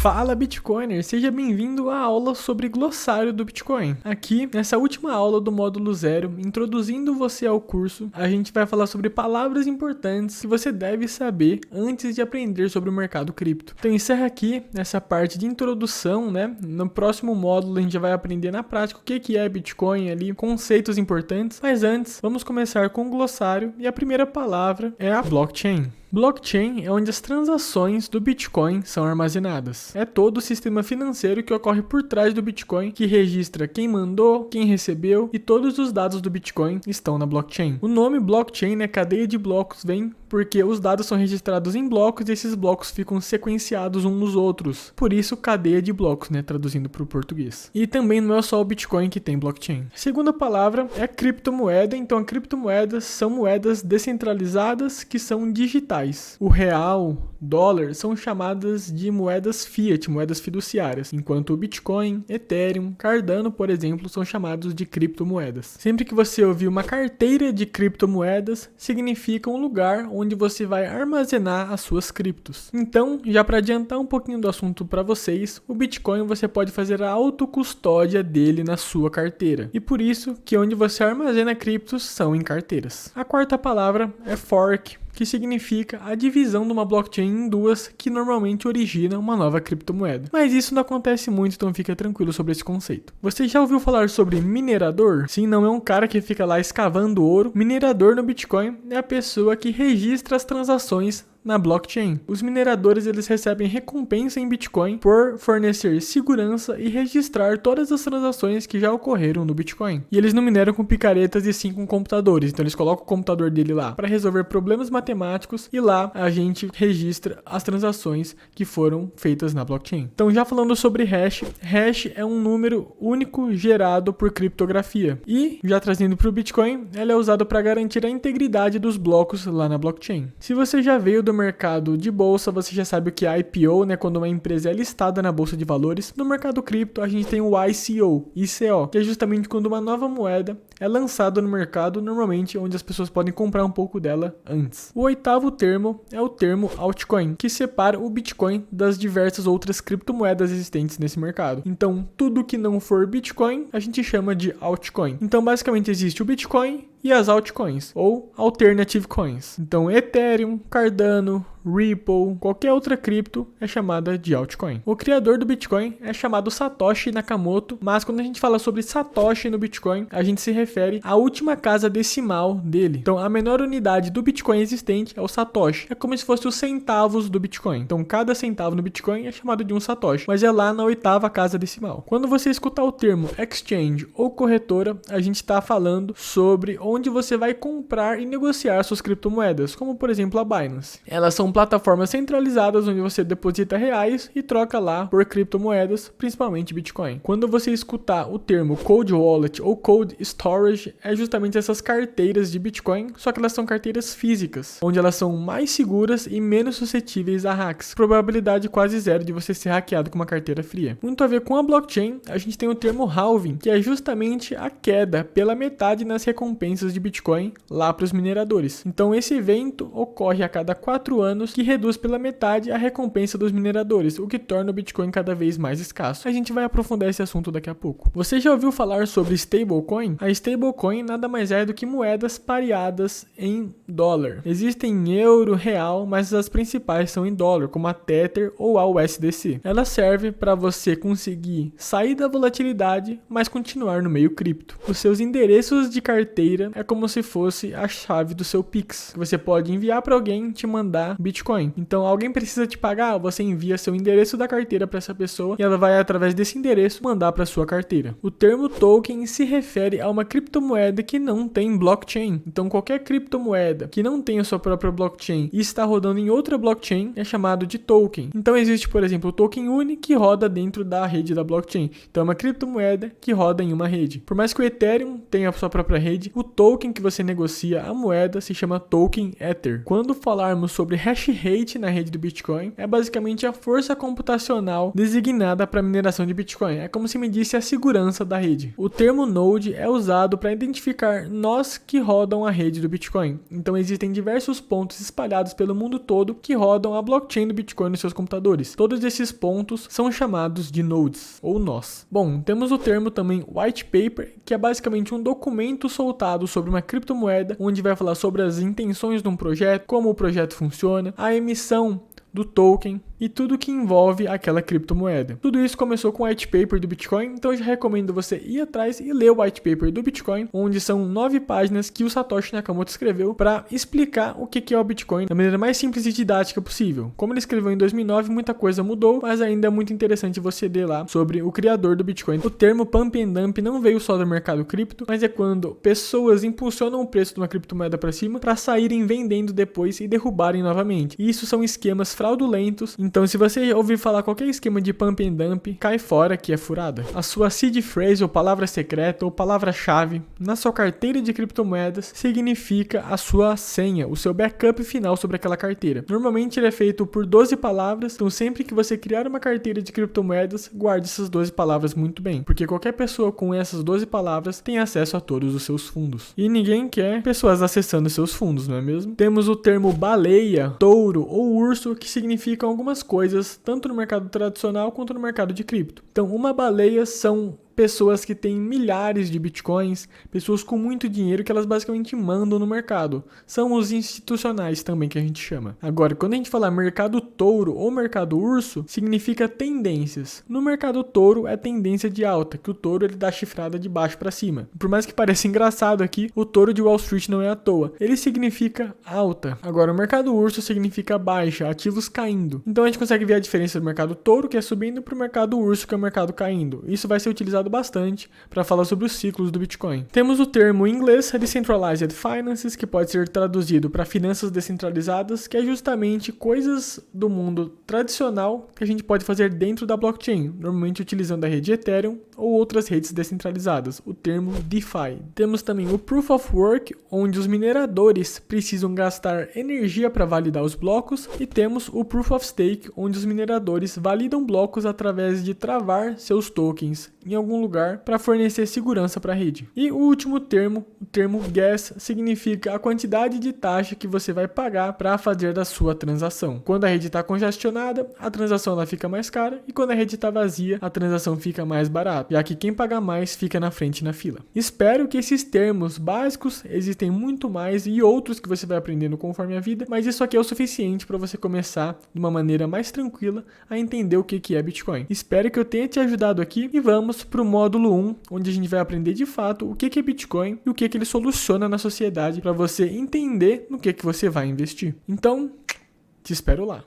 Fala Bitcoiner, seja bem-vindo à aula sobre glossário do Bitcoin. Aqui, nessa última aula do módulo 0, introduzindo você ao curso, a gente vai falar sobre palavras importantes que você deve saber antes de aprender sobre o mercado cripto. Então encerra aqui essa parte de introdução, né? No próximo módulo a gente vai aprender na prática o que é Bitcoin ali, conceitos importantes. Mas antes, vamos começar com o glossário e a primeira palavra é a blockchain. Blockchain é onde as transações do Bitcoin são armazenadas. É todo o sistema financeiro que ocorre por trás do Bitcoin, que registra quem mandou, quem recebeu e todos os dados do Bitcoin estão na blockchain. O nome blockchain, né, cadeia de blocos, vem porque os dados são registrados em blocos e esses blocos ficam sequenciados uns nos outros. Por isso, cadeia de blocos, né, traduzindo para o português. E também não é só o Bitcoin que tem blockchain. A segunda palavra é criptomoeda. Então, criptomoedas são moedas descentralizadas que são digitais. O real, dólar são chamadas de moedas fiat, moedas fiduciárias, enquanto o Bitcoin, Ethereum, Cardano, por exemplo, são chamados de criptomoedas. Sempre que você ouvir uma carteira de criptomoedas, significa um lugar onde você vai armazenar as suas criptos. Então, já para adiantar um pouquinho do assunto para vocês, o Bitcoin você pode fazer a autocustódia dele na sua carteira. E por isso que onde você armazena criptos são em carteiras. A quarta palavra é fork, que significa a divisão de uma blockchain em duas, que normalmente origina uma nova criptomoeda. Mas isso não acontece muito, então fica tranquilo sobre esse conceito. Você já ouviu falar sobre minerador? Sim, não é um cara que fica lá escavando ouro. Minerador no Bitcoin é a pessoa que registra as transações na blockchain. Os mineradores eles recebem recompensa em Bitcoin por fornecer segurança e registrar todas as transações que já ocorreram no Bitcoin. E eles não mineram com picaretas e sim com computadores. Então eles colocam o computador dele lá para resolver problemas matemáticos e lá a gente registra as transações que foram feitas na blockchain. Então já falando sobre hash, hash é um número único gerado por criptografia. E já trazendo para o Bitcoin, ela é usada para garantir a integridade dos blocos lá na blockchain. Se você já veio do mercado de bolsa, você já sabe o que é IPO, né? Quando uma empresa é listada na bolsa de valores. No mercado cripto, a gente tem o ICO, que é justamente quando uma nova moeda é lançada no mercado, normalmente onde as pessoas podem comprar um pouco dela antes. O oitavo termo é o termo altcoin, que separa o Bitcoin das diversas outras criptomoedas existentes nesse mercado. Então, tudo que não for Bitcoin, a gente chama de altcoin. Então, basicamente, existe o Bitcoin e as altcoins, ou alternative coins. Então, Ethereum, Cardano, Ripple, qualquer outra cripto é chamada de altcoin. O criador do Bitcoin é chamado Satoshi Nakamoto, mas quando a gente fala sobre Satoshi no Bitcoin, a gente se refere à última casa decimal dele. Então, a menor unidade do Bitcoin existente é o Satoshi. É como se fosse os centavos do Bitcoin. Então, cada centavo no Bitcoin é chamado de um Satoshi, mas é lá na oitava casa decimal. Quando você escutar o termo exchange ou corretora, a gente está falando sobre onde você vai comprar e negociar suas criptomoedas, como por exemplo a Binance. Elas são plataformas centralizadas onde você deposita reais e troca lá por criptomoedas, principalmente Bitcoin. Quando você escutar o termo Cold Wallet ou Cold Storage, é justamente essas carteiras de Bitcoin, só que elas são carteiras físicas, onde elas são mais seguras e menos suscetíveis a hacks. Probabilidade quase zero de você ser hackeado com uma carteira fria. Muito a ver com a blockchain, a gente tem o termo halving, que é justamente a queda pela metade nas recompensas de Bitcoin lá para os mineradores. Então esse evento ocorre a cada 4 anos, que reduz pela metade a recompensa dos mineradores, o que torna o Bitcoin cada vez mais escasso. A gente vai aprofundar esse assunto daqui a pouco. Você já ouviu falar sobre stablecoin? A stablecoin nada mais é do que moedas pareadas em dólar. Existem em euro, real, mas as principais são em dólar, como a Tether ou a USDC. Ela serve para você conseguir sair da volatilidade, mas continuar no meio cripto. Os seus endereços de carteira é como se fosse a chave do seu Pix, que você pode enviar para alguém te mandar Bitcoin. Então, alguém precisa te pagar, você envia seu endereço da carteira para essa pessoa e ela vai, através desse endereço, mandar para sua carteira. O termo token se refere a uma criptomoeda que não tem blockchain. Então, qualquer criptomoeda que não tem a sua própria blockchain e está rodando em outra blockchain é chamado de token. Então, existe, por exemplo, o token UNI que roda dentro da rede da blockchain. Então, é uma criptomoeda que roda em uma rede. Por mais que o Ethereum tenha a sua própria rede, o token que você negocia a moeda se chama token Ether. Quando falarmos sobre hash hash rate na rede do Bitcoin é basicamente a força computacional designada para mineração de Bitcoin. É como se medisse a segurança da rede. O termo node é usado para identificar nós que rodam a rede do Bitcoin. Então existem diversos pontos espalhados pelo mundo todo que rodam a blockchain do Bitcoin nos seus computadores. Todos esses pontos são chamados de nodes, ou nós. Bom, temos o termo também white paper, que é basicamente um documento soltado sobre uma criptomoeda, onde vai falar sobre as intenções de um projeto, como o projeto funciona, a emissão do token e tudo que envolve aquela criptomoeda. Tudo isso começou com o white paper do Bitcoin, então eu já recomendo você ir atrás e ler o white paper do Bitcoin, onde são 9 páginas que o Satoshi Nakamoto escreveu para explicar o que é o Bitcoin da maneira mais simples e didática possível. Como ele escreveu em 2009, muita coisa mudou, mas ainda é muito interessante você ler lá sobre o criador do Bitcoin. O termo pump and dump não veio só do mercado cripto, mas é quando pessoas impulsionam o preço de uma criptomoeda para cima para saírem vendendo depois e derrubarem novamente. E isso são esquemas fraudulentos. Então, se você ouvir falar qualquer esquema de pump and dump, cai fora que é furada. A sua seed phrase ou palavra secreta ou palavra-chave na sua carteira de criptomoedas significa a sua senha, o seu backup final sobre aquela carteira. Normalmente ele é feito por 12 palavras, então sempre que você criar uma carteira de criptomoedas, guarde essas 12 palavras muito bem, porque qualquer pessoa com essas 12 palavras tem acesso a todos os seus fundos. E ninguém quer pessoas acessando seus fundos, não é mesmo? Temos o termo baleia, touro ou urso, que significam algumas coisas, tanto no mercado tradicional quanto no mercado de cripto. Então, uma baleia são pessoas que têm milhares de bitcoins, pessoas com muito dinheiro que elas basicamente mandam no mercado. São os institucionais também que a gente chama. Agora, quando a gente fala mercado touro ou mercado urso, significa tendências. No mercado touro é tendência de alta, que o touro ele dá chifrada de baixo para cima. Por mais que pareça engraçado aqui, o touro de Wall Street não é à toa. Ele significa alta. Agora, o mercado urso significa baixa, ativos caindo. Então a gente consegue ver a diferença do mercado touro, que é subindo, para o mercado urso, que é o mercado caindo. Isso vai ser utilizado bastante para falar sobre os ciclos do Bitcoin. Temos o termo em inglês Decentralized Finances, que pode ser traduzido para finanças descentralizadas, que é justamente coisas do mundo tradicional que a gente pode fazer dentro da blockchain, normalmente utilizando a rede Ethereum ou outras redes descentralizadas, o termo DeFi. Temos também o Proof of Work, onde os mineradores precisam gastar energia para validar os blocos, e temos o Proof of Stake, onde os mineradores validam blocos através de travar seus tokens em algum lugar para fornecer segurança para a rede. E o último termo, o termo gas, significa a quantidade de taxa que você vai pagar para fazer da sua transação. Quando a rede está congestionada, a transação ela fica mais cara, e quando a rede está vazia, a transação fica mais barata, já que quem paga mais fica na frente na fila. Espero que esses termos básicos, existem muito mais e outros que você vai aprendendo conforme a vida, mas isso aqui é o suficiente para você começar de uma maneira mais tranquila a entender o que é Bitcoin. Espero que eu tenha te ajudado aqui, e vamos para o módulo 1, onde a gente vai aprender de fato o que é Bitcoin e o que ele soluciona na sociedade, para você entender no que você vai investir. Então, te espero lá.